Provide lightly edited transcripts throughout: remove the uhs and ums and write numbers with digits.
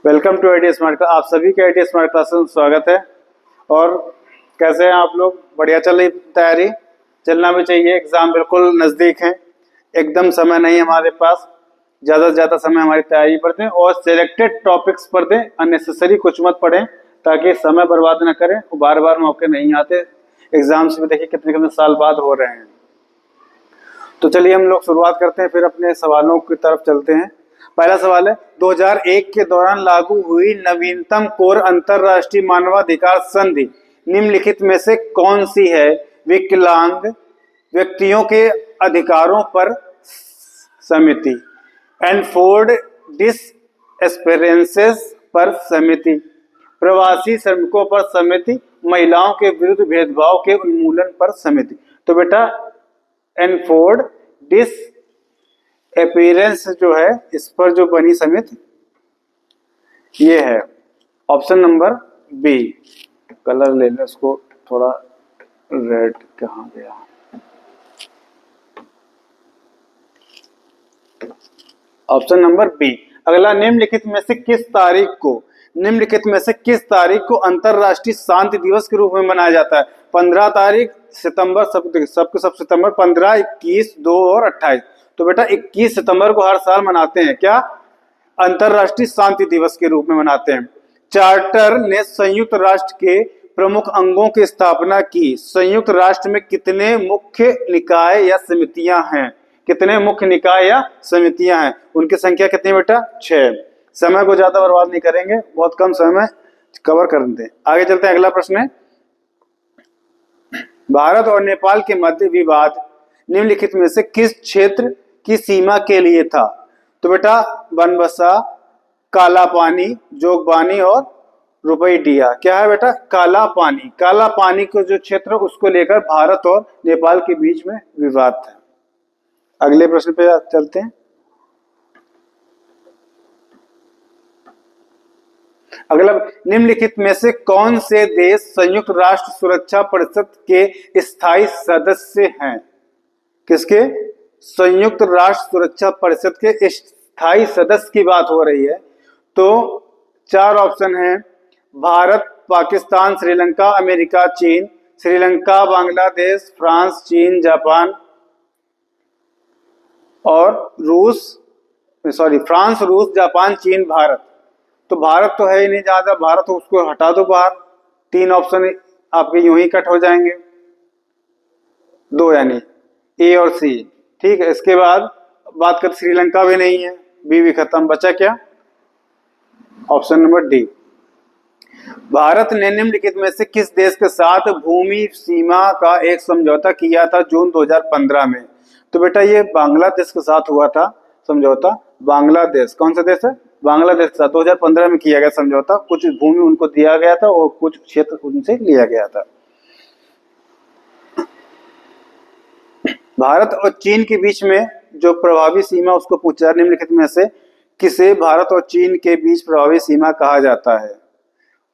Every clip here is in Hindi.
Welcome to IT smart class. आप सभी के आईटी स्मार्ट क्लास में स्वागत है। और कैसे हैं आप लोग? बढ़िया चल रही तैयारी? चलना भी चाहिए, एग्जाम बिल्कुल नज़दीक है, एकदम समय नहीं है हमारे पास। ज़्यादा से ज़्यादा समय हमारी तैयारी पर दें और सिलेक्टेड टॉपिक्स पर दें, अननेसेसरी कुछ मत पढ़ें ताकि समय बर्बाद न करें। बार बार मौके नहीं आते, एग्जाम्स भी देखिए कितने कितने साल बाद हो रहे हैं। तो चलिए हम लोग शुरुआत करते हैं, फिर अपने सवालों की तरफ चलते हैं। पहला सवाल है, 2001 के दौरान लागू हुई नवीनतम कोर अंतरराष्ट्रीय मानवाधिकार संधि निम्नलिखित में से कौन सी है? विकलांग व्यक्तियों के अधिकारों पर समिति, एनफोर्ड डिसएस्पेरेंसेस पर समिति, प्रवासी श्रमिकों पर समिति, महिलाओं के विरुद्ध भेदभाव के उन्मूलन पर समिति। तो बेटा एनफोर्ड डिस अपीयरेंस जो है, इस पर जो बनी समिति ये है ऑप्शन नंबर बी। कलर ले लें उसको, थोड़ा रेड कहाँ गया? Option number B. अगला, निम्नलिखित में से किस तारीख को अंतरराष्ट्रीय शांति दिवस के रूप में मनाया जाता है? 15 तारीख, सितंबर, सब सितंबर 15, 21, 2 और 28। तो बेटा 21 सितंबर को हर साल मनाते हैं क्या? अंतरराष्ट्रीय शांति दिवस के रूप में मनाते हैं। चार्टर ने संयुक्त राष्ट्र के प्रमुख अंगों की स्थापना की। संयुक्त राष्ट्र में कितने मुख्य निकाय या समितियां हैं? कितने मुख्य निकाय या समितियां हैं? उनकी संख्या कितनी बेटा? 6। समय को ज्यादा बर्बाद नहीं करेंगे, बहुत कम समय में कवर कर दें। आगे चलते हैं, अगला प्रश्न है, भारत और नेपाल के मध्य विवाद निम्नलिखित में से किस क्षेत्र की सीमा के लिए था? तो बेटा बनबसा, काला पानी, जोगबानी और रुपईडिया। क्या है बेटा? काला पानी। काला पानी को जो क्षेत्र, उसको लेकर भारत और नेपाल के बीच में विवाद था। अगले प्रश्न पे चलते हैं। अगला, निम्नलिखित में से कौन से देश संयुक्त राष्ट्र सुरक्षा परिषद के स्थायी सदस्य हैं? किसके? संयुक्त राष्ट्र सुरक्षा परिषद के स्थायी सदस्य की बात हो रही है। तो 4 ऑप्शन हैं, भारत, पाकिस्तान, श्रीलंका, अमेरिका, चीन। श्रीलंका, बांग्लादेश, फ्रांस, चीन, जापान और फ्रांस, रूस, जापान, चीन, भारत। तो भारत तो है ही नहीं, ज्यादा भारत तो उसको हटा दो बाहर। 3 ऑप्शन आपके यूं ही कट हो जाएंगे, 2 यानी ए और सी। ठीक है, इसके बाद बात कर, श्रीलंका भी नहीं है, बी भी खत्म, बचा क्या? Option number D. भारत ने निम्नलिखित में से किस देश के साथ भूमि सीमा का एक समझौता किया था जून 2015 में? तो बेटा ये बांग्लादेश के साथ हुआ था समझौता। बांग्लादेश कौन सा देश है? बांग्लादेश के साथ 2015 में किया गया समझौता। कुछ भूमि उनको दिया गया था और कुछ क्षेत्र उनसे लिया गया था। भारत और चीन के बीच में जो प्रभावी सीमा, उसको पूछा, निम्नलिखित में से किसे भारत और चीन के बीच प्रभावी सीमा कहा जाता है?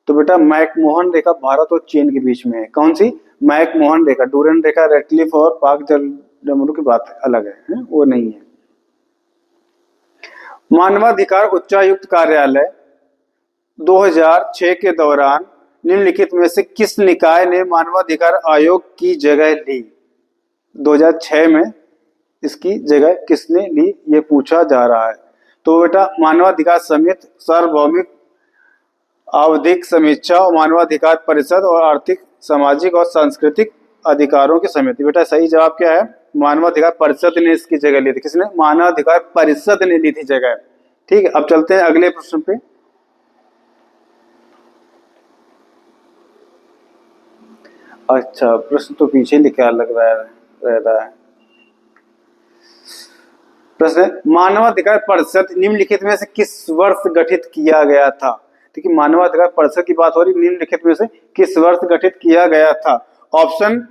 तो बेटा मैकमोहन रेखा भारत और चीन के बीच में है। कौन सी? मैकमोहन रेखा। डूरन रेखा, रेडक्लिफ और पाक जलडमरू की बात अलग है, वो नहीं है। मानवाधिकार उच्चायुक्त कार्यालय 2006 के दौरान निम्नलिखित में से किस निकाय ने मानवाधिकार आयोग की जगह ली? 2006 में इसकी जगह किसने ली, ये पूछा जा रहा है। तो बेटा मानवाधिकार समिति, सार्वभौमिक आवधिक समीक्षा, मानवाधिकार परिषद और आर्थिक, सामाजिक और सांस्कृतिक अधिकारों की समिति। बेटा सही जवाब क्या है? मानवाधिकार परिषद ने इसकी जगह ली थी। किसने? मानवाधिकार परिषद ने ली थी जगह। ठीक है, अब चलते हैं अगले प्रश्न पे। अच्छा, प्रश्न तो पीछे लिखा लग रहा है। प्रश्न, मानवाधिकार परिषद निम्नलिखित में से किस वर्ष गठित किया गया था? देखिए मानवाधिकार परिषद की बात हो रही, निम्नलिखित में से किस वर्ष गठित किया गया था? ऑप्शन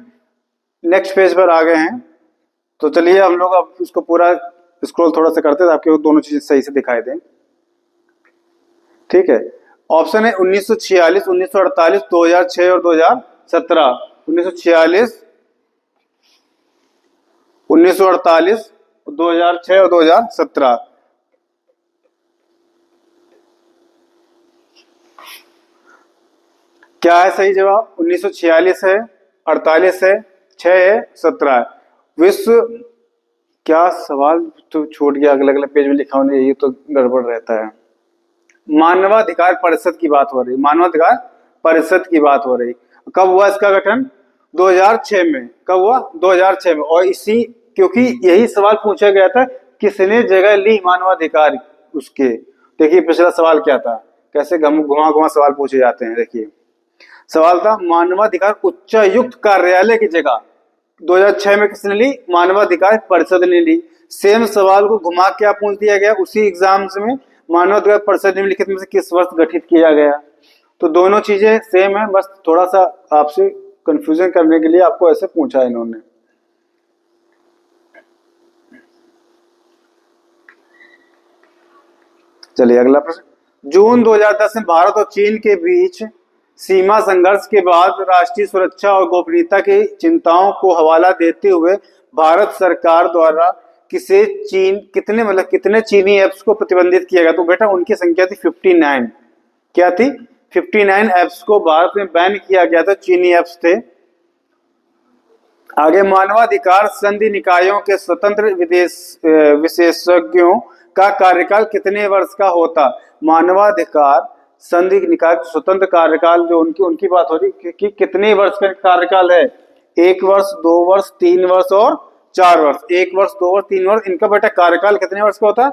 नेक्स्ट पेज पर आ गए हैं। तो चलिए हम लोग अब इसको पूरा स्क्रॉल थोड़ा सा करते हैं ताकि दोनों चीजें सही से दिखाई दें। ठीक है, ऑप्शन है 1946, 1948, 2006 और 2017। 1946, 1948, 2006 और 2017। क्या है सही जवाब? 1946 है, 48 है, 6 है, 17 है। विश्व, क्या सवाल तो छूट गया, अगले अगले पेज में लिखा होना, ये तो गड़बड़ रहता है। मानवाधिकार परिषद की बात हो रही, मानवाधिकार परिषद की बात हो रही। कब हुआ इसका गठन? 2006 में। कब हुआ? 2006 में। और इसी, क्योंकि यही सवाल पूछा गया था, किसने जगह ली मानवाधिकार उसके। देखिए पिछला सवाल क्या था, कैसे घुमा घुमा सवाल पूछे जाते हैं। देखिए सवाल था मानवाधिकार उच्चायुक्त कार्यालय की जगह 2006 में किसने ली? मानवाधिकार परिषद ने ली। सेम सवाल को घुमा के आप पूछ दिया गया उसी एग्जाम्स में, मानवाधिकार परिषद निम्नलिखित में से किस वर्ष गठित किया गया। तो दोनों चीजें सेम है, बस थोड़ा सा आपसे कंफ्यूजन करने के लिए आपको ऐसे पूछा है इन्होंने। चलिए अगला प्रश्न। जून 2010 में भारत और चीन के बीच सीमा संघर्ष के बाद राष्ट्रीय सुरक्षा और गोपनीयता की चिंताओं को हवाला देते हुए भारत सरकार द्वारा कितने चीनी ऐप्स को प्रतिबंधित किया गया? तो बेटा उनकी संख्या थी 59। क्या थी? 59 ऐप्स को भारत में बैन किया गया था, चीनी ऐप्स थे। आगे, मानवाधिकार संधि निकायों के स्वतंत्र विशेषज्ञों का कार्यकाल कितने वर्ष का होता? मानवाधिकार संधि निकाय स्वतंत्र कार्यकाल जो उनकी बात हो रही कि कितने वर्ष का कार्यकाल है? 1 वर्ष, 2 वर्ष, 3 वर्ष और 4 वर्ष। 1 वर्ष, 2 वर्ष, 3 वर्ष, इनका बेटा कार्यकाल कितने वर्ष का होता?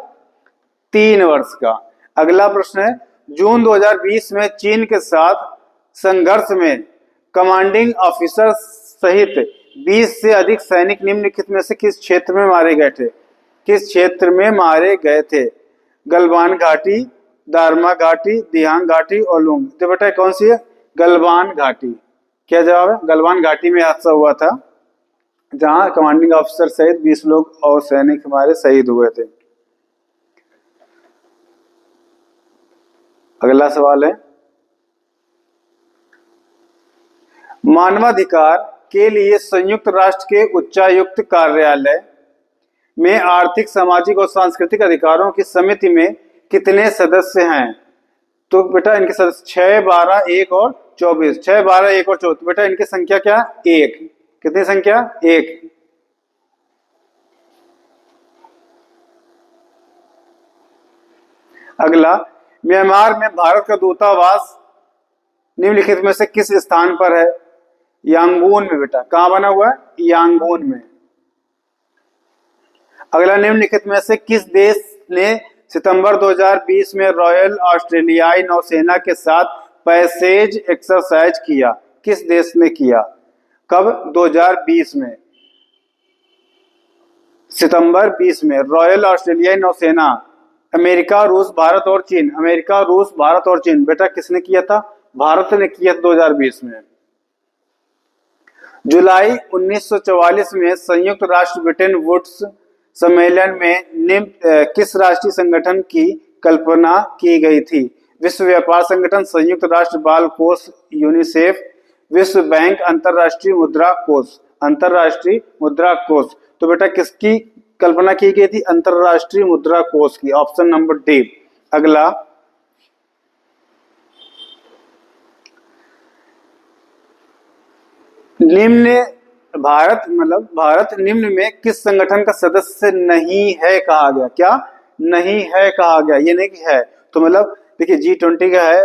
3 वर्ष का। अगला प्रश्न है, जून 2020 में चीन के साथ संघर्ष में कमांडिंग ऑफिसर सहित 20 से अधिक सैनिक निम्नलिखित में से किस क्षेत्र में मारे गए थे? किस क्षेत्र में मारे गए थे? गलवान घाटी, दारमा घाटी, दिहांग घाटी और लुंग। तो बेटा कौन सी है? गलवान घाटी। क्या जवाब है? गलवान घाटी में हादसा हुआ था जहां कमांडिंग ऑफिसर सहित 20 लोग और सैनिक हमारे शहीद हुए थे। अगला सवाल है, मानवाधिकार के लिए संयुक्त राष्ट्र के उच्चायुक्त कार्यालय में आर्थिक, सामाजिक और सांस्कृतिक अधिकारों की समिति में कितने सदस्य हैं? तो बेटा इनके सदस्य 6, 12, 1 और 24। 6, 12, 1 और 24। बेटा इनकी संख्या क्या? 1। कितनी संख्या? 1। अगला, म्यांमार में भारत का दूतावास निम्नलिखित में से किस स्थान पर है? यांगून में। बेटा कहां बना हुआ है? यांगून में। अगला, निम्नलिखित में से किस देश ने सितंबर 2020 में रॉयल ऑस्ट्रेलियाई नौसेना के साथ पैसेज एक्सरसाइज किया? किस देश ने किया? कब? 2020 में, सितंबर 20 में रॉयल ऑस्ट्रेलियाई नौसेना, अमेरिका, रूस, भारत और चीन। अमेरिका, रूस, भारत और चीन। बेटा किसने किया था? भारत ने किया 2020 में। जुलाई 1944 में संयुक्त राष्ट्र ब्रिटेन वुड्स सम्मेलन में किस राष्ट्रीय संगठन की कल्पना की गई थी? विश्व व्यापार संगठन, संयुक्त राष्ट्र बाल कोष यूनिसेफ, विश्व बैंक, अंतरराष्ट्रीय मुद्रा कोष। अंतरराष्ट्रीय मुद्रा कोष। तो बेटा किसकी कल्पना की गई थी? अंतरराष्ट्रीय मुद्रा कोष की। Option number D. अगला, निम्न भारत निम्न में किस संगठन का सदस्य नहीं है कहा गया? क्या नहीं है कहा गया? ये नहीं कि है। तो मतलब देखिए G20 का है,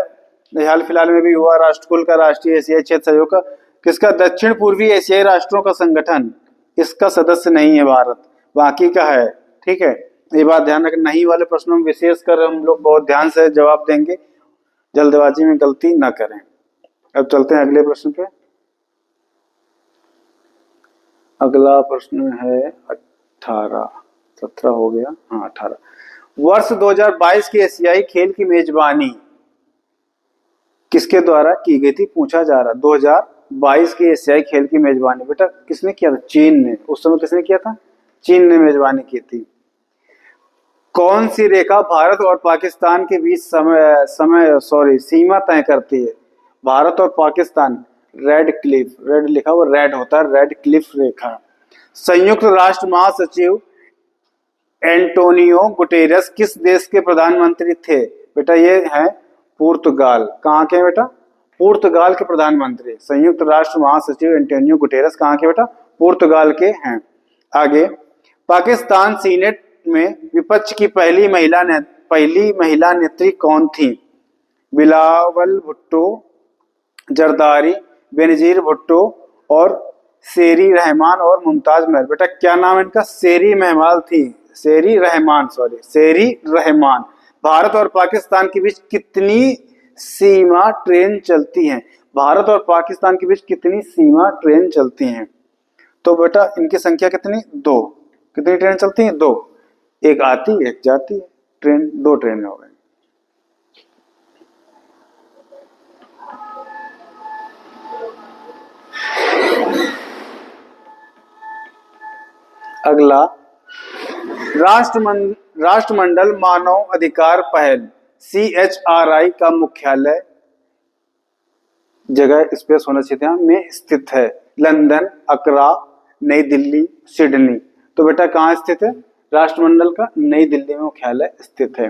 हाल फिलहाल में भी हुआ, राष्ट्रकुल का, राष्ट्रीय एशियाई क्षेत्र सहयोग का, किसका? दक्षिण पूर्वी एशियाई राष्ट्रों का संगठन, इसका सदस्य नहीं है भारत, बाकी का है। ठीक है, ये बात ध्यान रखना। नहीं वाले प्रश्नों में विशेष कर हम लोग बहुत ध्यान से जवाब देंगे, जल्दबाजी में गलती ना करें। अब चलते हैं अगले प्रश्न पे। अगला प्रश्न है 18, 17 हो गया, हाँ 18। वर्ष 2022 के एशियाई खेल की मेजबानी किसके द्वारा की गई थी? पूछा जा रहा। 2022 के एशियाई खेल की मेजबानी बेटा किसने किया था? चीन ने। उस समय किसने किया था? चीन ने मेजबानी की थी। कौन सी रेखा भारत और पाकिस्तान के बीच सीमा तय करती है? भारत और पाकिस्तान, रेड क्लिफ, रेड लिखा हुआ, रेड होता है, रेड क्लिफ रेखा। संयुक्त राष्ट्र महासचिव एंटोनियो गुटेरेस किस देश के प्रधानमंत्री थे? बेटा ये है पुर्तगाल। कहाँ के बेटा? पुर्तगाल के प्रधानमंत्री संयुक्त राष्ट्र महासचिव एंटोनियो गुटेरेस कहाँ के बेटा? पुर्तगाल के हैं। आगे, पाकिस्तान सीनेट में विपक्ष की पहली महिला नेत्री कौन थी? बिलावल भुट्टो, जरदारी, बेनजीर भुट्टो और शेरी रहमान और मुमताज महल। बेटा क्या नाम है इनका? शेरी रहमान। भारत और पाकिस्तान के बीच कितनी सीमा ट्रेन चलती हैं? भारत और पाकिस्तान के बीच कितनी सीमा ट्रेन चलती हैं? तो बेटा इनकी संख्या कितनी? 2। कितनी ट्रेन चलती हैं? 2। एक आती एक जाती है ट्रेन, 2 ट्रेन हो गई। अगला, राष्ट्रमंडल मानव अधिकार पहल CHRI का मुख्यालय, जगह स्पेस होना चाहिए, में स्थित है? लंदन, अकरा, नई दिल्ली, सिडनी। तो बेटा कहाँ स्थित है? राष्ट्रमंडल का नई दिल्ली में मुख्यालय स्थित है।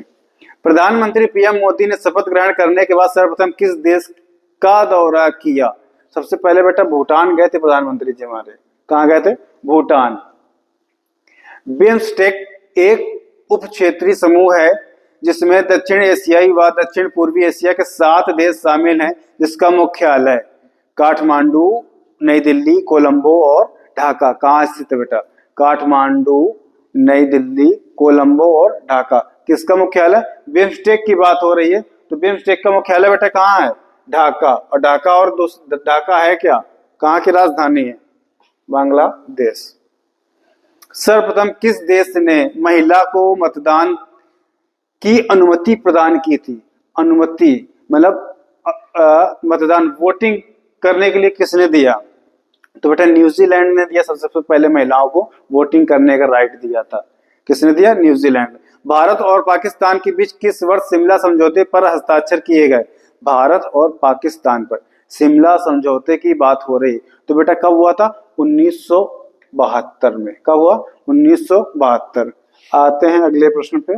प्रधानमंत्री PM मोदी ने शपथ ग्रहण करने के बाद सर्वप्रथम किस देश का दौरा किया? सबसे पहले बेटा भूटान गए थे प्रधानमंत्री जी हमारे। कहाँ गए थे? भूटान। बिम्स्टेक एक उप क्षेत्रीय समूह है जिसमें दक्षिण एशियाई व दक्षिण पूर्वी एशिया के 7 देश शामिल हैं, जिसका मुख्यालय काठमांडू, नई दिल्ली, कोलंबो और ढाका। कहाँ स्थित है बेटा? काठमांडू, नई दिल्ली, कोलंबो और ढाका। किसका मुख्यालय? बिम्स्टेक की बात हो रही है, तो बिम्स्टेक का मुख्यालय बेटा कहाँ है? ढाका। और ढाका है क्या? कहाँ की राजधानी है? बांग्लादेश। सर्वप्रथम किस देश ने महिला को मतदान की अनुमति प्रदान की थी? अनुमति मतलब मतदान, वोटिंग करने के लिए किसने दिया? तो बेटा न्यूजीलैंड ने दिया। सबसे पहले महिलाओं को वोटिंग करने का राइट दिया था। किसने दिया? न्यूजीलैंड। भारत और पाकिस्तान के बीच किस वर्ष शिमला समझौते पर हस्ताक्षर किए गए? भारत और पाकिस्तान पर शिमला समझौते की बात हो रही, तो बेटा कब हुआ था? 1972 में। कब हुआ? 1972। आते हैं अगले प्रश्न पे।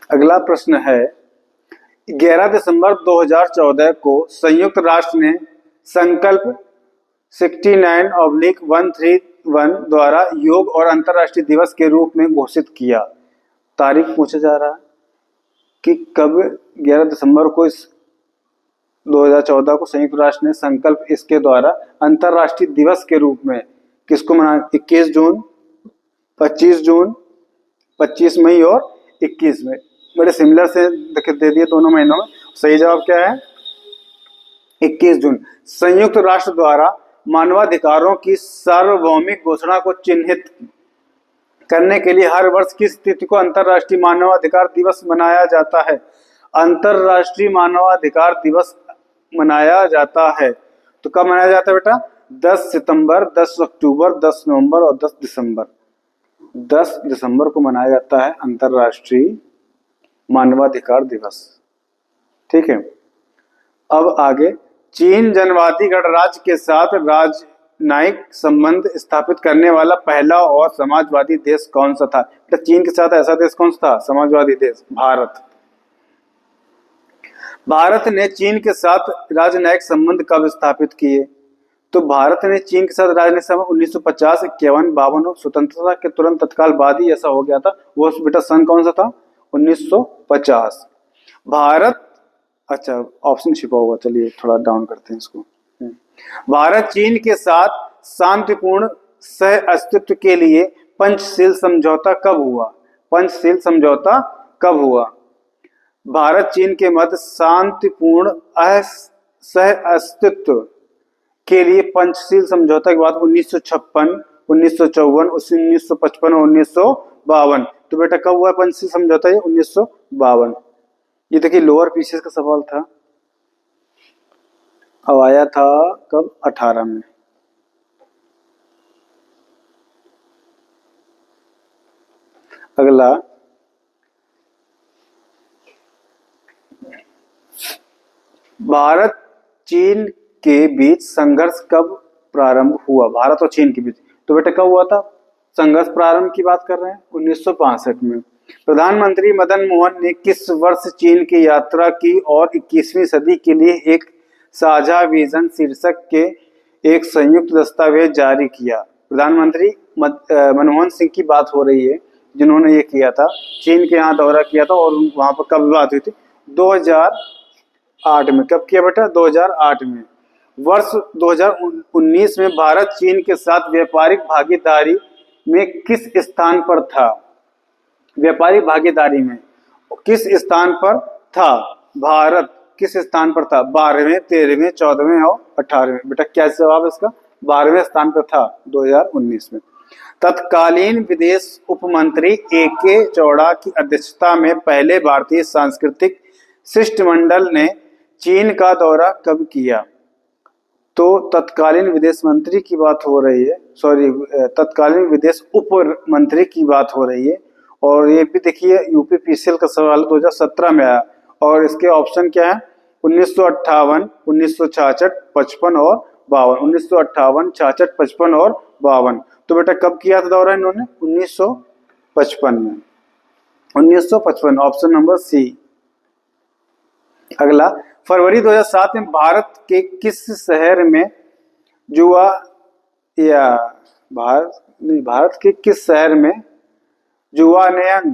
अगला प्रश्न है, 11 दिसंबर 2014 को संयुक्त राष्ट्र ने संकल्प 69/131 द्वारा योग और अंतर्राष्ट्रीय दिवस के रूप में घोषित किया। तारीख पूछा जा रहा है कि कब 11 दिसंबर को 2014 को संयुक्त राष्ट्र ने संकल्प इसके द्वारा अंतर्राष्ट्रीय दिवस के रूप में किसको मनाया? 21 जून, 25 जून, 25 मई और 21 मई। बड़े सिमिलर से दे दिए दोनों महीनों में। सही जवाब क्या है? 21 जून। संयुक्त राष्ट्र द्वारा मानवाधिकारों की सार्वभौमिक घोषणा को चिन्हित करने के लिए हर वर्ष किस तिथि को अंतर्राष्ट्रीय मानवाधिकार दिवस मनाया जाता है? अंतर्राष्ट्रीय मानवाधिकार दिवस मनाया जाता है तो कब मनाया जाता है बेटा? 10 सितंबर, 10 अक्टूबर, 10 नवंबर और 10 दिसंबर। 10 दिसंबर को मनाया जाता है अंतर्राष्ट्रीय मानवाधिकार दिवस। ठीक है। अब आगे, चीन जनवादी गणराज्य के साथ राजनयिक संबंध स्थापित करने वाला पहला और समाजवादी देश कौन सा था? तो चीन के साथ ऐसा देश कौन सा था समाजवादी देश? भारत। भारत ने चीन के साथ राजनयिक संबंध कब स्थापित किए? तो भारत ने चीन के साथ राजनयिक संबंध 1950, 51, 52 और स्वतंत्रता के तुरंत तत्काल बाद ही ऐसा हो गया था। वो बेटा सन कौन सा था? 1950। भारत, अच्छा ऑप्शन छिपा हुआ, चलिए थोड़ा डाउन करते हैं इसको। भारत चीन के साथ शांतिपूर्ण सह अस्तित्व के लिए पंचशील समझौता कब हुआ? पंचशील समझौता कब हुआ? भारत चीन के मध्य शांतिपूर्ण सह अस्तित्व के लिए पंचशील समझौता की बात 1956, 1954, 1955 और 1952। तो बेटा कब हुआ पंचशील समझौता? ये 1952। ये देखिए लोअर पीसेस का सवाल था, अब आया था कब? 18 में। अगला, भारत चीन के बीच संघर्ष कब प्रारंभ हुआ? भारत और चीन के बीच, तो बेटा कब हुआ था? संघर्ष प्रारंभ की बात कर रहे हैं 1965 में। प्रधानमंत्री मदन मोहन ने किस वर्ष चीन की यात्रा की और 21वीं सदी के लिए एक साझा विजन शीर्षक के एक संयुक्त दस्तावेज जारी किया? प्रधानमंत्री मनमोहन सिंह की बात हो रही है, जिन्होंने ये किया था, चीन के यहाँ दौरा किया था और वहां पर कब बात हुई थी? 2008 में। कब किया बेटा? 2008 में। वर्ष 2019 में भारत चीन के साथ व्यापारिक भागीदारी में किस स्थान पर था? व्यापारिक भागीदारी में किस स्थान पर था भारत? किस स्थान पर था? 12वें, 13वें, 14वें और 18वें। बेटा क्या जवाब है इसका? 12वें स्थान पर था 2019 में। तत्कालीन विदेश उप मंत्री AK चौड़ा की अध्यक्षता में पहले भारतीय सांस्कृतिक शिष्टमंडल ने चीन का दौरा कब किया? तो तत्कालीन विदेश मंत्री की बात हो रही है, सॉरी, तत्कालीन विदेश उप मंत्री की बात हो रही है। और ये भी देखिए UPPCL का सवाल 2017 में आया और इसके ऑप्शन क्या है? 1958, 1966, 55 और 52। 1958, 66, 55 और 52। तो बेटा कब किया था दौरा इन्होंने? 1955 में। 1955, ऑप्शन नंबर सी। अगला, फरवरी 2007 में भारत के किस शहर में भारत के किस शहर में जुआनयांग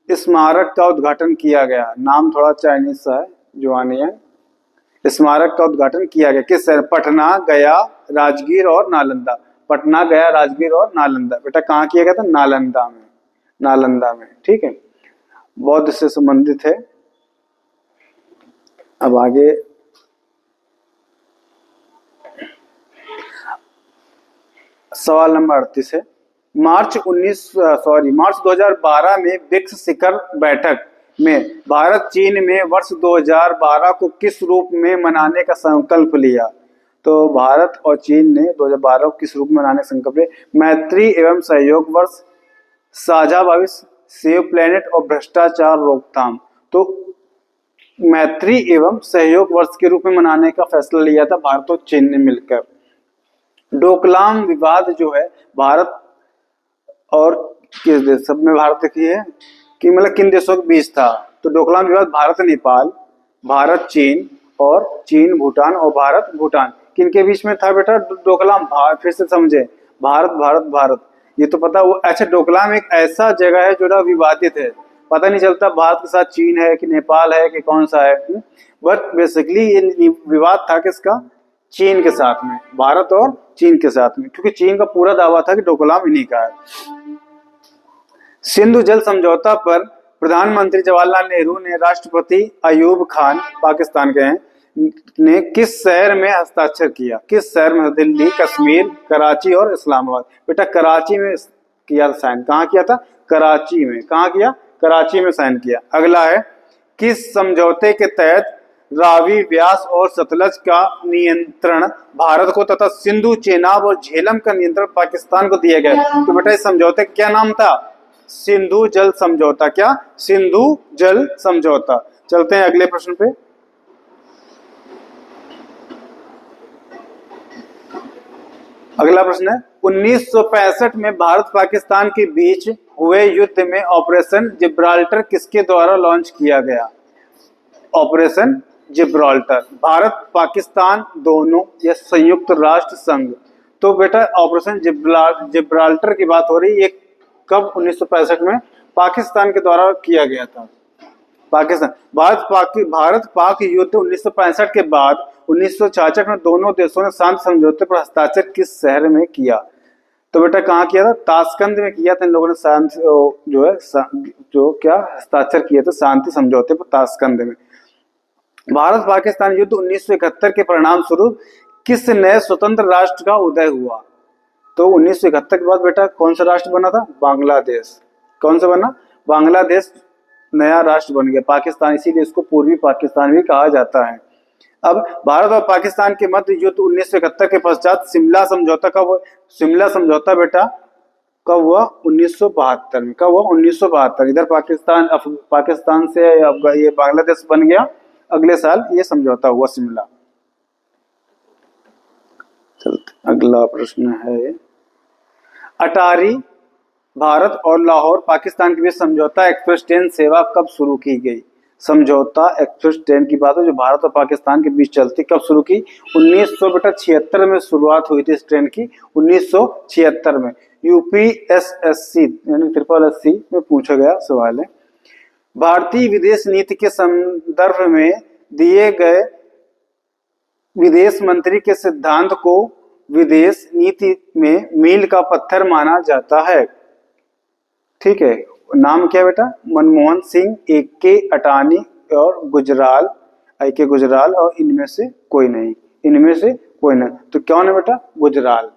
स्मारक का उद्घाटन किया गया? नाम थोड़ा चाइनीज सा है। जुआनयांग स्मारक का उद्घाटन किया गया किस शहर? पटना, गया, राजगीर और नालंदा। पटना, गया, राजगीर और नालंदा। बेटा कहाँ किया गया था? नालंदा में। नालंदा में, ठीक है, बौद्ध से संबंधित है। अब आगे सवाल नंबर 38 है। मार्च 2012 में ब्रिक्स शिखर बैठक में भारत चीन में वर्ष 2012 को किस रूप में मनाने का संकल्प लिया? तो भारत और चीन ने 2012 को किस रूप में मनाने का संकल्प लिया? मैत्री एवं सहयोग वर्ष, साझा भविष्य, सेव प्लेनेट और भ्रष्टाचार रोकथाम। तो मैत्री एवं सहयोग वर्ष के रूप में मनाने का फैसला लिया था भारत और चीन ने मिलकर। डोकलाम विवाद जो है भारत और किस देश, सब में भारत की है कि मतलब किन देशों के बीच था? तो डोकलाम विवाद भारत नेपाल, भारत चीन और चीन भूटान और भारत भूटान, किन के बीच में था बेटा डोकलाम? फिर से समझे, भारत भारत भारत, ये तो पता। वो अच्छा, डोकलाम एक ऐसा जगह है जो विवादित है, पता नहीं चलता भारत के साथ चीन है कि नेपाल है कि कौन सा है, बट बेसिकली ये विवाद था किसका? चीन के साथ में, भारत और चीन के साथ में, क्योंकि चीन का पूरा दावा था कि डोकलाम इन्हीं का है। सिंधु जल समझौता पर प्रधानमंत्री जवाहरलाल नेहरू ने राष्ट्रपति अयूब खान, पाकिस्तान के हैं, ने किस शहर में हस्ताक्षर किया? किस शहर में? दिल्ली, कश्मीर, कराची और इस्लामाबाद। बेटा कराची में किया साइन। कहाँ किया था? कराची में। कहाँ किया? कराची में साइन किया। अगला है, किस समझौते के तहत रावी, व्यास और सतलज का नियंत्रण भारत को तथा सिंधु, चेनाब और झेलम का नियंत्रण पाकिस्तान को दिया गया? तो बेटा इस समझौते का क्या नाम था? सिंधु जल समझौता। क्या? सिंधु जल समझौता। चलते हैं अगले प्रश्न पे। अगला प्रश्न है, 1965 में भारत पाकिस्तान के बीच हुए युद्ध में ऑपरेशन जिब्राल्टर किसके द्वारा लॉन्च किया गया? ऑपरेशन जिब्राल्टर, भारत पाकिस्तान दोनों या संयुक्त राष्ट्र संघ? तो बेटा ऑपरेशन जिब्राल्टर की बात हो रही है, कब? 1965 में पाकिस्तान के द्वारा किया गया था। पाकिस्तान, भारत पाक युद्ध 1965 के बाद 1966 में दोनों देशों ने शांति समझौते पर हस्ताक्षर किस शहर में किया? तो बेटा कहाँ किया था? ताशकंद में किया था इन लोगों ने शांति हस्ताक्षर किए थे शांति समझौते पर ताशकंद में। भारत पाकिस्तान युद्ध 1971 के परिणाम स्वरूप किस नए स्वतंत्र राष्ट्र का उदय हुआ? तो 1971 के बाद बेटा कौन सा राष्ट्र बना था? बांग्लादेश। कौन सा बना? बांग्लादेश नया राष्ट्र बन गया पाकिस्तान, इसीलिए इसको पूर्वी पाकिस्तान भी कहा जाता है। अब भारत और पाकिस्तान के मध्य युद्ध 1971 के पश्चात सिमला समझौता कब? सिमला समझौता बेटा कब हुआ? 1972 में। कब हुआ? 1972। इधर पाकिस्तान से ये बांग्लादेश बन गया, अगले साल ये समझौता हुआ सिमला। चलते अगला प्रश्न है, अटारी भारत और लाहौर पाकिस्तान के बीच समझौता एक्सप्रेस ट्रेन सेवा कब शुरू की गई? समझौता एक्सप्रेस ट्रेन की बात है जो भारत और पाकिस्तान के बीच चलती, कब शुरू की? 1976 में शुरुआत हुई थी इस ट्रेन की, 1976 में। यूपीएसएससी यानी ट्रिपल एससी में पूछा गया सवाल है। भारतीय विदेश नीति के संदर्भ में दिए गए विदेश मंत्री के सिद्धांत को विदेश नीति में मील का पत्थर माना जाता है। ठीक है, नाम क्या बेटा? मनमोहन सिंह, ए.के. अटानी और गुजराल, आई.के. गुजराल, और इनमें से कोई नहीं, इनमें से कोई नहीं। तो कौन है बेटा? गुजराल।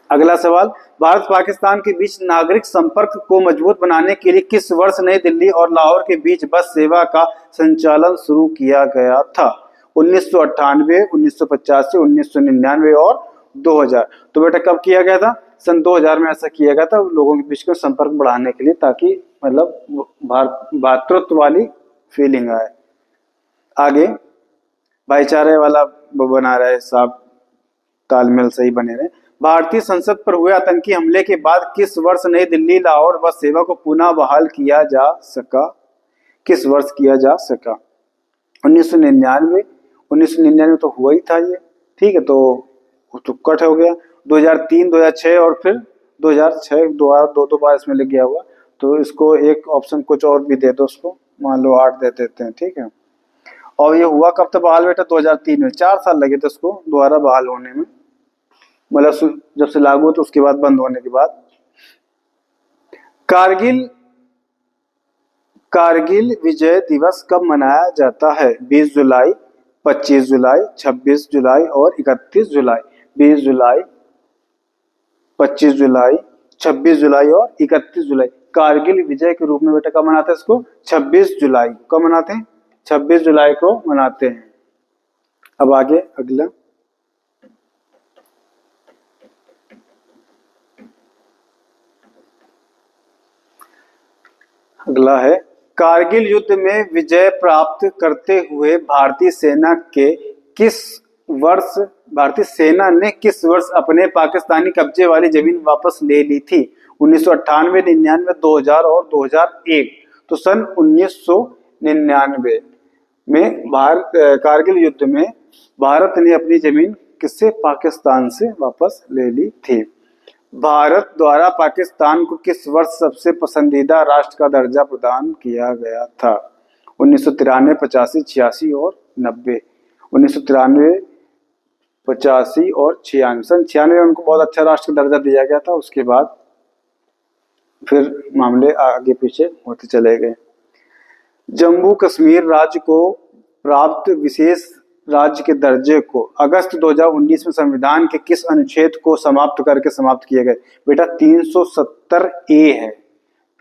अगला सवाल, भारत पाकिस्तान के बीच नागरिक संपर्क को मजबूत बनाने के लिए किस वर्ष नई दिल्ली और लाहौर के बीच बस सेवा का संचालन शुरू किया गया था? 1998, 1985, 1999 और 2000। तो बेटा कब किया गया था? सन 2000 में ऐसा किया गया था लोगों के बीच में संपर्क बढ़ाने के लिए, ताकि मतलब भातृत्व वाली फीलिंग आए। आगे भाईचारे वाला बना रहे साहब, तालमेल सही बने रहे। भारतीय संसद पर हुए आतंकी हमले के बाद किस वर्ष नई दिल्ली लाहौर बस सेवा को पुनः बहाल किया जा सका? किस वर्ष किया जा सका? 1999। 1999 तो हुआ ही था ये, ठीक है, तो कट हो गया। 2003, 2006 और फिर 2006 दो बार इसमें लग गया हुआ, तो इसको एक ऑप्शन कुछ और भी दे दो, उसको मान लो 8 दे देते हैं, ठीक है। और ये हुआ कब तक बहाल बेटा? 2003 में। 4 साल लगे थे इसको दोबारा बहाल होने में, मतलब जब से लागू हो तो उसके बाद बंद होने के बाद। कारगिल विजय दिवस कब मनाया जाता है? 20 जुलाई, 25 जुलाई, 26 जुलाई और 31 जुलाई। 20 जुलाई, 25 जुलाई, 26 जुलाई और 31 जुलाई। कारगिल विजय के रूप में बेटा कब मनाते हैं इसको? 26 जुलाई को। कब मनाते हैं? 26 जुलाई को मनाते हैं। अब आगे अगला, अगला है, कारगिल युद्ध में विजय प्राप्त करते हुए भारतीय सेना ने किस वर्ष अपने पाकिस्तानी कब्जे वाली जमीन वापस ले ली थी? 1998, 99, 2000 और 2001। तो सन 1999 में कारगिल युद्ध में भारत ने अपनी जमीन किससे? पाकिस्तान से वापस ले ली थी। भारत द्वारा पाकिस्तान को किस वर्ष सबसे पसंदीदा राष्ट्र का दर्जा प्रदान किया गया था? 1993, 85, 86 और 90। 1993, 85 और 96। सन 96 में उनको बहुत अच्छा राष्ट्र का दर्जा दिया गया था, उसके बाद फिर मामले आगे पीछे होते चले गए। जम्मू कश्मीर राज्य को प्राप्त विशेष राज्य के दर्जे को अगस्त 2019 में संविधान के किस अनुच्छेद को समाप्त करके समाप्त किए गए? बेटा 370 ए है,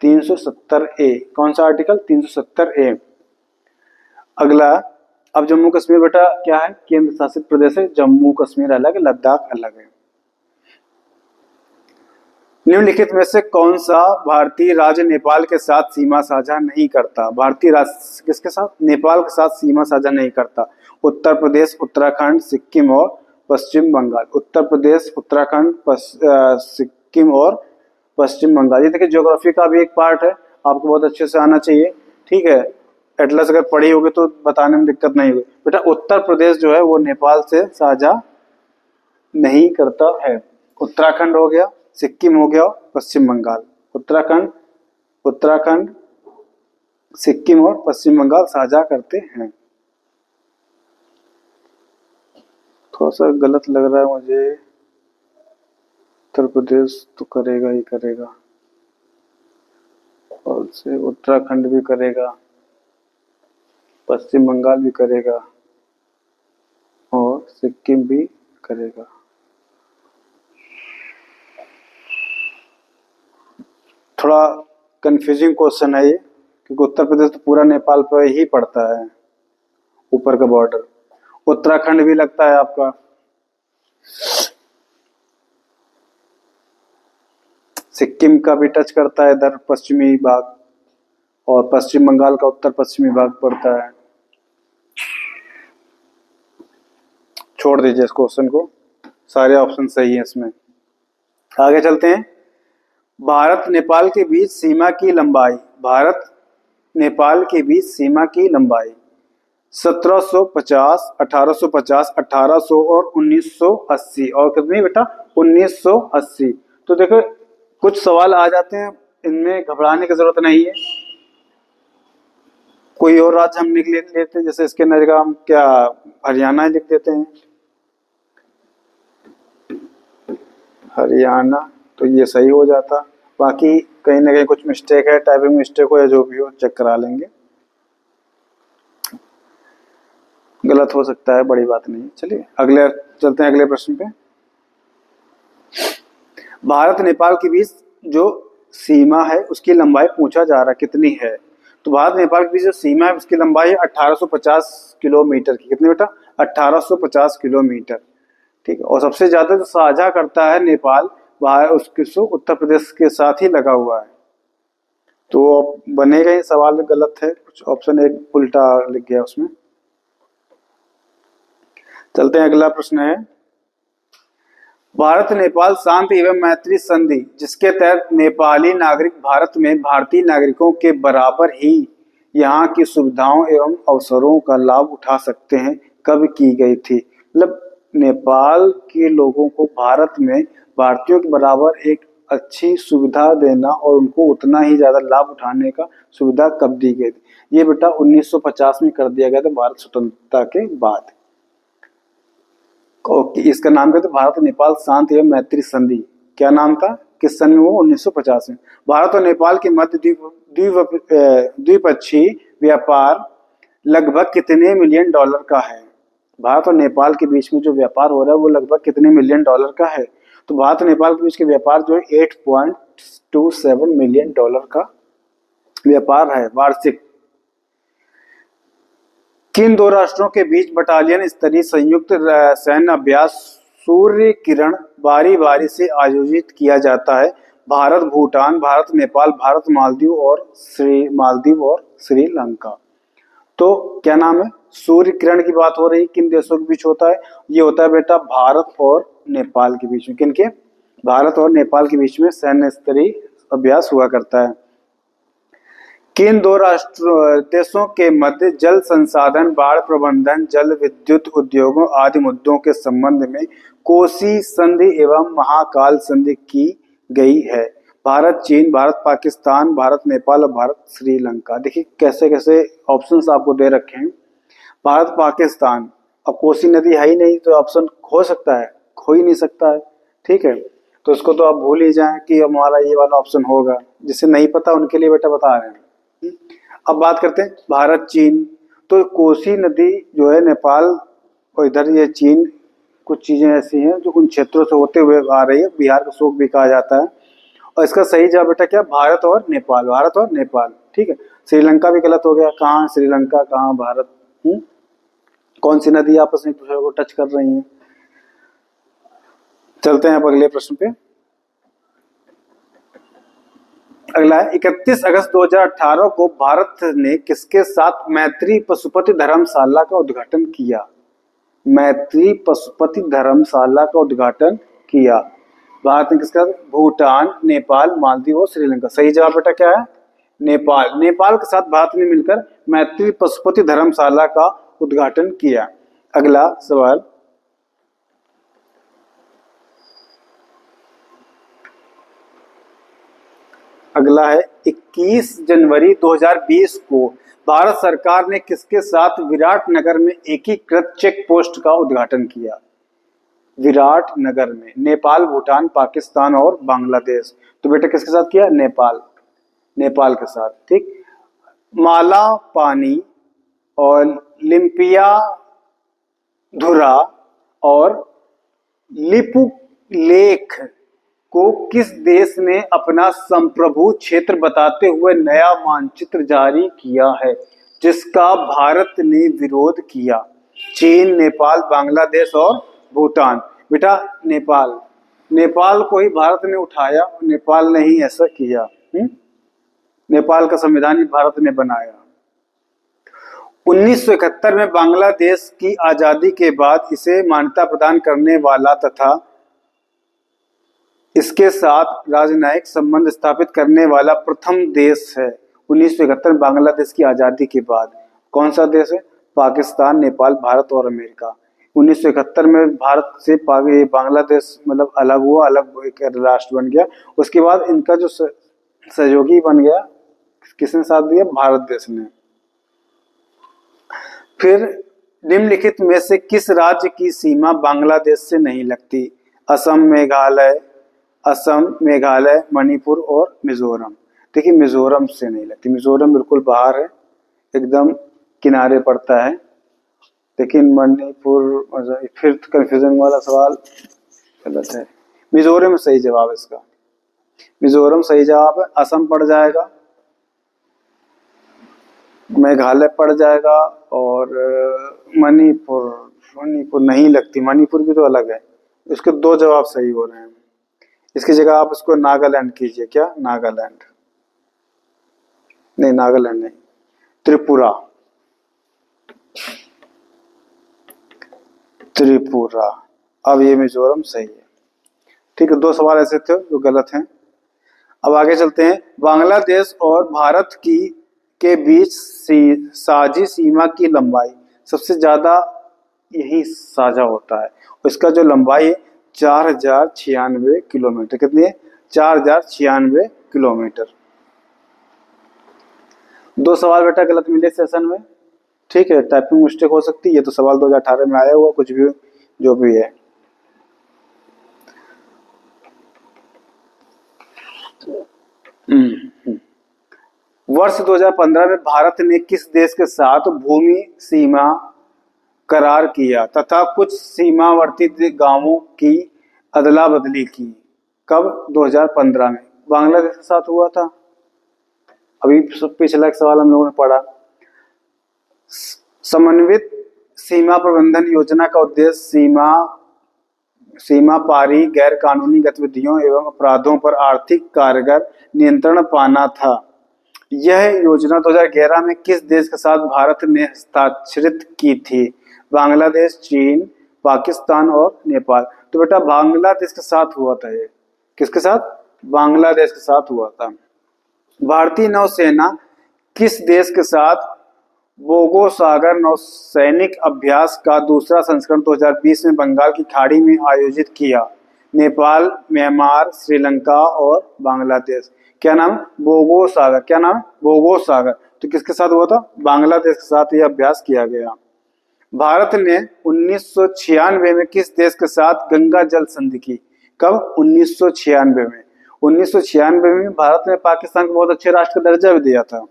370 ए। कौन सा आर्टिकल? 370 ए। अगला, अब जम्मू कश्मीर बेटा क्या है? केंद्र शासित प्रदेश है। जम्मू कश्मीर अलग है, लद्दाख अलग है। निम्नलिखित में से कौन सा भारतीय राज्य नेपाल के साथ सीमा साझा नहीं करता? भारतीय राज्य किसके साथ? नेपाल के साथ सीमा साझा नहीं करता। उत्तर प्रदेश, उत्तराखंड, सिक्किम और पश्चिम बंगाल। उत्तर प्रदेश, उत्तराखंड, सिक्किम और पश्चिम बंगाल। ये देखिए ज्योग्राफी का भी एक पार्ट है, आपको बहुत अच्छे से आना चाहिए, ठीक है। एटलस अगर पढ़ी होगी तो बताने में दिक्कत नहीं होगी। बेटा उत्तर प्रदेश जो है वो नेपाल से साझा नहीं करता है। उत्तराखंड हो गया, सिक्किम हो गया, पश्चिम बंगाल। उत्तराखंड, सिक्किम और पश्चिम बंगाल साझा करते हैं। थोड़ा सा गलत लग रहा है मुझे, उत्तर प्रदेश तो करेगा ही करेगा, और से उत्तराखंड भी करेगा, पश्चिम बंगाल भी करेगा और सिक्किम भी करेगा। थोड़ा कंफ्यूजिंग क्वेश्चन है ये, क्योंकि उत्तर प्रदेश तो पूरा नेपाल पर ही पड़ता है, ऊपर का बॉर्डर। उत्तराखंड भी लगता है आपका, सिक्किम का भी टच करता है इधर पश्चिमी भाग, और पश्चिम बंगाल का उत्तर पश्चिमी भाग पड़ता है। छोड़ दीजिए इस क्वेश्चन को, सारे ऑप्शन सही है इसमें। आगे चलते हैं। भारत नेपाल के बीच सीमा की लंबाई, भारत नेपाल के बीच सीमा की लंबाई 1750, 1850, 1800 और 1980। और कितनी बेटा? 1980। तो देखो कुछ सवाल आ जाते हैं, इनमें घबराने की जरूरत नहीं है। कोई और राज्य हम लिख लेते, जैसे इसके नजर हम क्या हरियाणा लिख देते हैं, हरियाणा, तो ये सही हो जाता। बाकी कहीं ना कहीं कुछ मिस्टेक है, टाइपिंग मिस्टेक हो या जो भी हो, चेक करा लेंगे, गलत हो सकता है, बड़ी बात नहीं। चलिए अगले चलते हैं, अगले प्रश्न पे। भारत नेपाल के बीच जो सीमा है उसकी लंबाई पूछा जा रहा है, कितनी है? तो भारत नेपाल के बीच जो सीमा है उसकी लंबाई है 1850 किलोमीटर की। कितनी बेटा? 1850 किलोमीटर। ठीक है। और सबसे ज्यादा जो साझा करता है नेपाल, वह उसके उत्तर प्रदेश के साथ ही लगा हुआ है। तो बनेगा ये सवाल गलत है, कुछ ऑप्शन एक उल्टा लिख गया उसमें। चलते हैं, अगला प्रश्न है। भारत नेपाल शांति एवं मैत्री संधि, जिसके तहत नेपाली नागरिक भारत में भारतीय नागरिकों के बराबर ही यहाँ की सुविधाओं एवं अवसरों का लाभ उठा सकते हैं, कब की गई थी? मतलब नेपाल के लोगों को भारत में भारतीयों के बराबर एक अच्छी सुविधा देना और उनको उतना ही ज्यादा लाभ उठाने का सुविधा कब दी गई थी? ये बेटा 1950 में कर दिया गया था, भारत स्वतंत्रता के बाद। इसका नाम क्या था? भारत नेपाल शांति एवं मैत्री संधि। क्या नाम था? किस सन में वो? 1950 में। भारत और नेपाल के मध्य द्विपक्षीय व्यापार लगभग कितने मिलियन डॉलर का है? भारत और नेपाल के बीच में जो व्यापार हो रहा है वो लगभग कितने मिलियन डॉलर का है? तो भारत और नेपाल के बीच के व्यापार जो है 8.27 मिलियन डॉलर का व्यापार है वार्षिक। किन दो राष्ट्रों के बीच बटालियन स्तरीय संयुक्त सैन्य अभ्यास सूर्य किरण बारी बारी से आयोजित किया जाता है? भारत भूटान, भारत नेपाल, भारत मालदीव और श्रीलंका। तो क्या नाम है? सूर्य किरण की बात हो रही, किन देशों के बीच होता है? ये होता है बेटा भारत और नेपाल के बीच में। किनके? भारत और नेपाल के बीच में सैन्य स्तरीय अभ्यास हुआ करता है। किन दो देशों के मध्य जल संसाधन, बाढ़ प्रबंधन, जल विद्युत उद्योगों आदि मुद्दों के संबंध में कोसी संधि एवं महाकाल संधि की गई है? भारत चीन, भारत पाकिस्तान, भारत नेपाल और भारत श्रीलंका। देखिए कैसे कैसे ऑप्शंस आपको दे रखे हैं। भारत पाकिस्तान, अब कोसी नदी है ही नहीं तो ऑप्शन हो सकता है? हो ही नहीं सकता है। ठीक है, तो इसको तो आप भूल ही जाएं कि हमारा ये वाला ऑप्शन होगा। जिसे नहीं पता उनके लिए बेटा बता रहे हैं। अब बात करते हैं भारत चीन। तो कोसी नदी जो है नेपाल और इधर ये चीन, कुछ चीजें ऐसी हैं जो उन क्षेत्रों से होते हुए आ रही है। बिहार का शोक भी कहा जाता है। और इसका सही जवाब बेटा क्या? भारत और नेपाल, भारत और नेपाल। ठीक है, श्रीलंका भी गलत हो गया। कहाँ श्रीलंका, कहाँ भारत? कौन सी नदी आपस में एक दूसरे को टच कर रही हैं? चलते हैं अब अगले प्रश्न पे। अगला है 31 अगस्त 2018 को भारत ने किसके साथ मैत्री पशुपति धर्मशाला का उद्घाटन किया? मैत्री पशुपति धर्मशाला का उद्घाटन किया भारत ने किसके साथ? भूटान, नेपाल, मालदीव और श्रीलंका। सही जवाब बेटा क्या है? नेपाल। नेपाल के साथ भारत ने मिलकर मैत्री पशुपति धर्मशाला का उद्घाटन किया। अगला सवाल, अगला है 21 जनवरी 2020 को भारत सरकार ने किसके साथ विराटनगर में एकीकृत चेक पोस्ट का उद्घाटन किया? विराटनगर में नेपाल, भूटान, पाकिस्तान और बांग्लादेश। तो बेटा किसके साथ किया? नेपाल, नेपाल के साथ। ठीक, माला पानी और लिम्पिया धुरा और लिपु लेख को किस देश ने अपना संप्रभु क्षेत्र बताते हुए नया मानचित्र जारी किया है, जिसका भारत ने विरोध किया? चीन, नेपाल, बांग्लादेश और भूटान। बेटा नेपाल, नेपाल को ही भारत ने उठाया, नेपाल ने ही ऐसा किया। नेपाल का संविधान भारत ने बनाया। 1971 में बांग्लादेश की आजादी के बाद इसे मान्यता प्रदान करने वाला तथा इसके साथ राजनयिक संबंध स्थापित करने वाला प्रथम देश है 1971 बांग्लादेश की आजादी के बाद। कौन सा देश है? पाकिस्तान, नेपाल, भारत और अमेरिका। 1971 में भारत से बांग्लादेश मतलब अलग हुआ, अलग एक राष्ट्र बन गया। उसके बाद इनका जो सहयोगी बन गया, किसने साथ दिया? भारत देश ने। फिर निम्नलिखित में से किस राज्य की सीमा बांग्लादेश से नहीं लगती? असम, मेघालय, मणिपुर और मिजोरम। देखिए मिजोरम से नहीं लगती, मिजोरम बिल्कुल बाहर है, एकदम किनारे पड़ता है। लेकिन मणिपुर, फिर कंफ्यूजन वाला सवाल गलत है। मिजोरम सही जवाब है इसका, मिजोरम सही जवाब है। असम पड़ जाएगा, मेघालय पड़ जाएगा और मणिपुर नहीं लगती, मणिपुर भी तो अलग है। इसके दो जवाब सही हो रहे हैं। इसकी जगह आप इसको नागालैंड कीजिए। क्या? नागालैंड नहीं, नागालैंड नहीं, त्रिपुरा। त्रिपुरा। अब ये मिजोरम सही है। ठीक है, दो सवाल ऐसे थे जो गलत हैं। अब आगे चलते हैं। बांग्लादेश और भारत के बीच साझी सीमा की लंबाई सबसे ज्यादा यही साझा होता है। इसका जो लंबाई है 4096 किलोमीटर। कितनी है? 4096 किलोमीटर। दो सवाल बेटा गलत मिले सेशन में। ठीक है, टाइपिंग मिस्टेक हो सकती है, ये तो सवाल 2018 में आया हुआ, कुछ भी जो भी है। वर्ष 2015 में भारत ने किस देश के साथ भूमि सीमा करार किया तथा कुछ सीमावर्ती गांवों की अदला बदली की? कब? 2015 में। बांग्लादेश के साथ हुआ था। अभी पिछला एक सवाल हम लोगों ने पढ़ा। समन्वित सीमा प्रबंधन योजना का उद्देश्य सीमा पारी गैर कानूनी गतिविधियों एवं अपराधों पर आर्थिक कारगर नियंत्रण पाना था। यह योजना 2011 में किस देश के साथ भारत ने हस्ताक्षरित की थी? बांग्लादेश, चीन, पाकिस्तान और नेपाल। तो बेटा बांग्लादेश के साथ हुआ था। ये किसके साथ? बांग्लादेश के साथ हुआ था। भारतीय नौसेना किस देश के साथ बोगोसागर नौसैनिक अभ्यास का दूसरा संस्करण 2020 में बंगाल की खाड़ी में आयोजित किया? नेपाल, म्यांमार, श्रीलंका और बांग्लादेश। क्या नाम? बोगोसागर। क्या नाम? बोगोसागर। तो किसके साथ हुआ था? बांग्लादेश के साथ यह अभ्यास किया गया। भारत ने 1996 में किस देश के साथ गंगा जल संधि की? कब? 1996 में। 1996 में भारत ने पाकिस्तान को बहुत अच्छे राष्ट्र का दर्जा भी दिया था।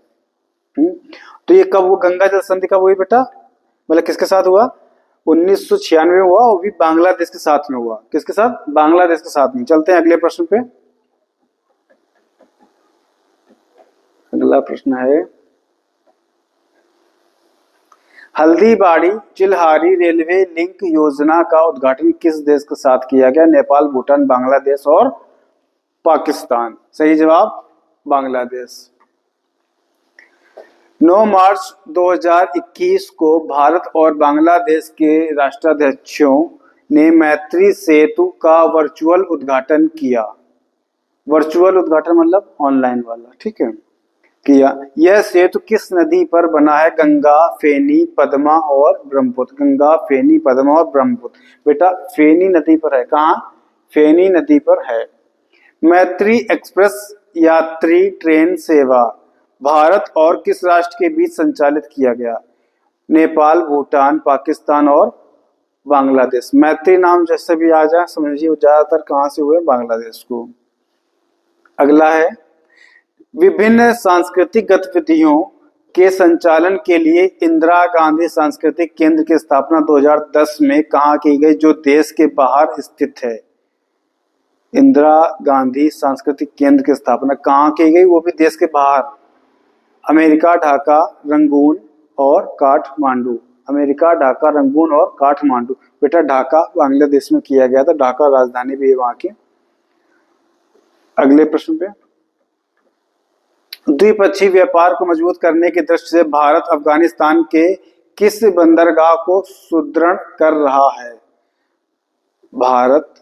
तो ये कब वो गंगा जल संधि कब हुई बेटा? मतलब किसके साथ हुआ? 1996 में हुआ, वो भी बांग्लादेश के साथ में हुआ। किसके साथ? बांग्लादेश के साथ में। चलते हैं अगले प्रश्न पे। अगला प्रश्न है, हल्दीबाड़ी चिल्हारी रेलवे लिंक योजना का उद्घाटन किस देश के साथ किया गया? नेपाल, भूटान, बांग्लादेश और पाकिस्तान। सही जवाब बांग्लादेश। 9 मार्च 2021 को भारत और बांग्लादेश के राष्ट्राध्यक्षों ने मैत्री सेतु का वर्चुअल उद्घाटन किया। वर्चुअल उद्घाटन मतलब ऑनलाइन वाला, ठीक है, किया। यह सेतु किस नदी पर बना है? गंगा, फेनी, पद्मा और ब्रह्मपुत्र। गंगा, फेनी, पद्मा और ब्रह्मपुत्र। बेटा फेनी नदी पर है। कहाँ? फेनी नदी पर है। मैत्री एक्सप्रेस यात्री ट्रेन सेवा भारत और किस राष्ट्र के बीच संचालित किया गया? नेपाल, भूटान, पाकिस्तान और बांग्लादेश। मैत्री नाम जैसे भी आ जाए समझिए वो ज्यादातर कहाँ से हुए? बांग्लादेश को। अगला है, विभिन्न सांस्कृतिक गतिविधियों के संचालन के लिए इंदिरा गांधी सांस्कृतिक केंद्र की स्थापना 2010 में कहाँ की गई, जो देश के बाहर स्थित है? इंदिरा गांधी सांस्कृतिक केंद्र की स्थापना कहाँ की गई? वो भी देश के बाहर। अमेरिका, ढाका, रंगून और काठमांडू। अमेरिका, ढाका, रंगून और काठमांडू। बेटा ढाका बांग्लादेश में किया गया था, ढाका राजधानी भी है वहां की। अगले प्रश्न पे, द्विपक्षीय व्यापार को मजबूत करने की दृष्टि से भारत अफगानिस्तान के किस बंदरगाह को सुदृढ़ कर रहा है? भारत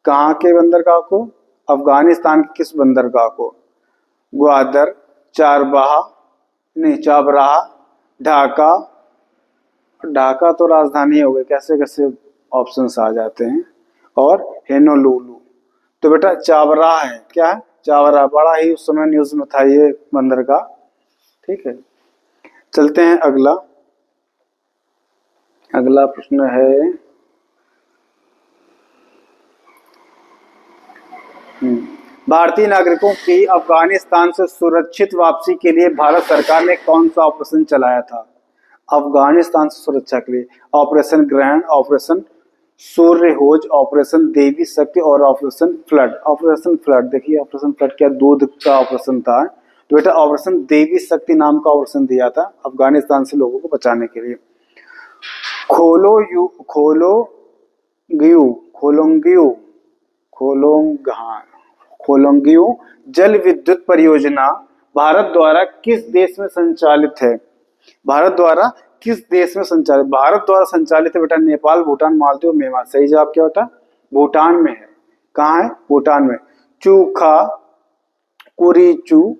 कहाँ के बंदरगाह को? अफगानिस्तान की किस बंदरगाह को? ग्वादर, चाबराह, ढाका। ढाका तो राजधानी हो गई, कैसे कैसे ऑप्शंस आ जाते हैं। और होनोलुलु। तो बेटा चाबराह है, क्या है? चाबराह, बड़ा ही उस समय न्यूज में था ये बंदरगाह। ठीक है, चलते हैं अगला। अगला प्रश्न है भारतीय नागरिकों की अफगानिस्तान से सुरक्षित वापसी के लिए भारत सरकार ने कौन सा ऑपरेशन चलाया था? अफगानिस्तान से सुरक्षा के लिए ऑपरेशन ग्रहण, ऑपरेशन सूर्यहोज, ऑपरेशन देवी शक्ति और ऑपरेशन फ्लड। ऑपरेशन फ्लड, देखिए ऑपरेशन फ्लड क्या दूध का ऑपरेशन था। तो बेटा ऑपरेशन देवी शक्ति नाम का ऑपरेशन दिया था अफगानिस्तान से लोगों को बचाने के लिए। खोलोंगियो जल विद्युत परियोजना भारत द्वारा किस देश में संचालित है? भारत द्वारा किस देश में संचालित? भारत द्वारा संचालित है बेटा नेपाल, भूटान, मालदीव, म्यांमार। सही जवाब क्या बेटा? भूटान में है। कहाँ है? भूटान में। चूखा, कुरीचू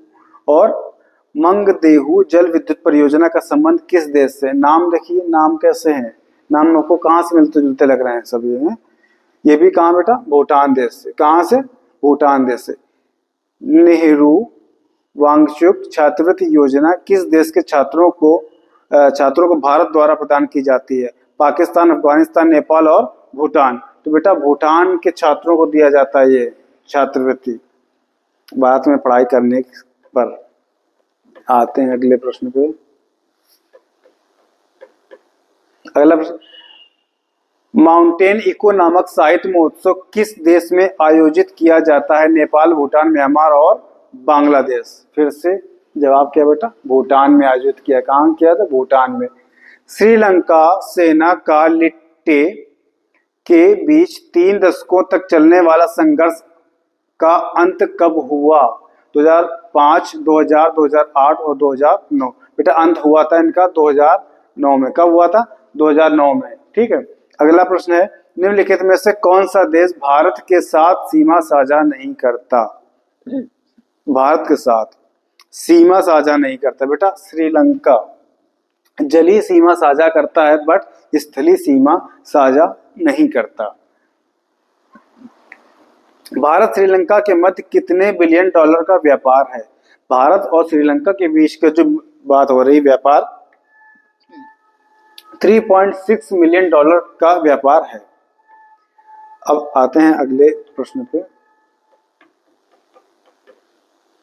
और मंगदेहू जल विद्युत परियोजना का संबंध किस देश से? नाम देखिए, नाम कैसे हैं, नाम को कहाँ से मिलते जुलते लग रहे हैं सभी में। ये भी कहाँ बेटा? भूटान देश से। कहाँ से? भूटान देश से। नेहरू वांगचुक छात्रवृत्ति योजना किस देश के छात्रों को भारत द्वारा प्रदान की जाती है? पाकिस्तान, अफगानिस्तान, नेपाल और भूटान। तो बेटा भूटान के छात्रों को दिया जाता है ये छात्रवृत्ति भारत में पढ़ाई करने पर। आते हैं अगले प्रश्न पे। अगला प्रश्न, माउंटेन इको नामक साहित्य महोत्सव किस देश में आयोजित किया जाता है? नेपाल, भूटान, म्यांमार और बांग्लादेश। फिर से जवाब क्या बेटा? भूटान में आयोजित किया। कहाँ किया था? भूटान में। श्रीलंका सेना का लिट्टे के बीच 3 दशकों तक चलने वाला संघर्ष का अंत कब हुआ? 2005, 2000, 2008 और 2009। बेटा अंत हुआ था इनका 2009 में। कब हुआ था? 2009 में। ठीक है, अगला प्रश्न है, निम्नलिखित में से कौन सा देश भारत के साथ सीमा साझा नहीं करता? भारत के साथ सीमा साझा नहीं करता बेटा श्रीलंका। जलीय सीमा साझा करता है बट स्थलीय सीमा साझा नहीं करता। भारत श्रीलंका के मध्य कितने बिलियन डॉलर का व्यापार है? भारत और श्रीलंका के बीच का जो बात हो रही व्यापार 3.6 मिलियन डॉलर का व्यापार है। अब आते हैं अगले प्रश्न पे।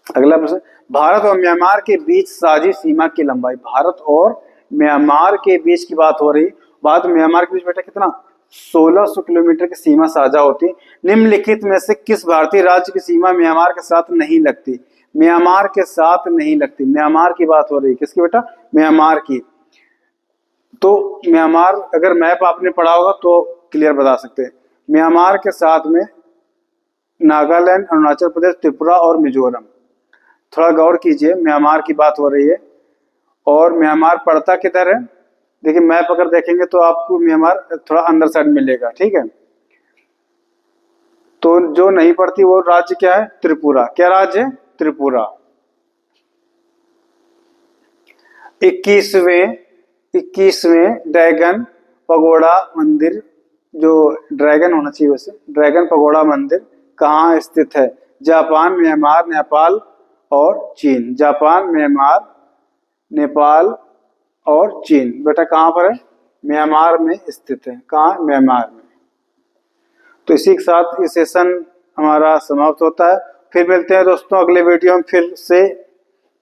अगला प्रश्न, भारत और म्यांमार के बीच साझी सीमा की लंबाई। भारत और म्यांमार के बीच की बात हो रही। भारत और म्यांमार के बीच बेटा कितना? 1600 किलोमीटर की सीमा साझा होती। निम्नलिखित में से किस भारतीय राज्य की सीमा म्यांमार के साथ नहीं लगती? म्यांमार के साथ नहीं लगती। म्यांमार की बात हो रही, किसकी बेटा? म्यांमार की। तो म्यांमार अगर मैप आपने पढ़ा होगा तो क्लियर बता सकते हैं। म्यांमार के साथ में नागालैंड, अरुणाचल प्रदेश, त्रिपुरा और मिजोरम। थोड़ा गौर कीजिए, म्यांमार की बात हो रही है और म्यांमार पड़ता किधर है? देखिए मैप अगर देखेंगे तो आपको म्यांमार थोड़ा अंदर साइड मिलेगा। ठीक है, तो जो नहीं पड़ती वो राज्य क्या है? त्रिपुरा। क्या राज्य है? त्रिपुरा। 21वें ड्रैगन पगोड़ा मंदिर, जो ड्रैगन होना चाहिए वैसे, ड्रैगन पगोड़ा मंदिर कहाँ स्थित है? जापान, म्यांमार, नेपाल और चीन। जापान, म्यांमार, नेपाल और चीन। बेटा कहाँ पर है? म्यांमार में स्थित है। कहाँ? म्यांमार में। तो इसी के साथ ये सेशन हमारा समाप्त होता है। फिर मिलते हैं दोस्तों अगले वीडियो में, फिर से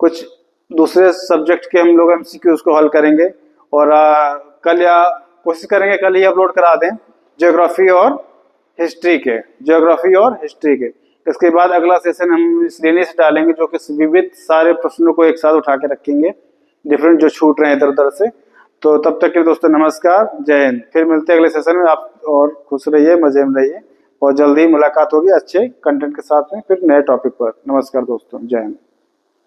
कुछ दूसरे सब्जेक्ट के हम लोग एमसीक्यूज को हल करेंगे और कल या कोशिश करेंगे कल ही अपलोड करा दें ज्योग्राफी और हिस्ट्री के। इसके बाद अगला सेशन हम इसलिए से डालेंगे जो कि विविध सारे प्रश्नों को एक साथ उठा के रखेंगे, डिफरेंट जो छूट रहे हैं इधर उधर से। तो तब तक के लिए दोस्तों नमस्कार, जय हिंद। फिर मिलते हैं अगले सेशन में। आप और खुश रहिए, मजे में रहिए और जल्दी ही मुलाकात होगी अच्छे कंटेंट के साथ में फिर नए टॉपिक पर। नमस्कार दोस्तों, जय हिंद।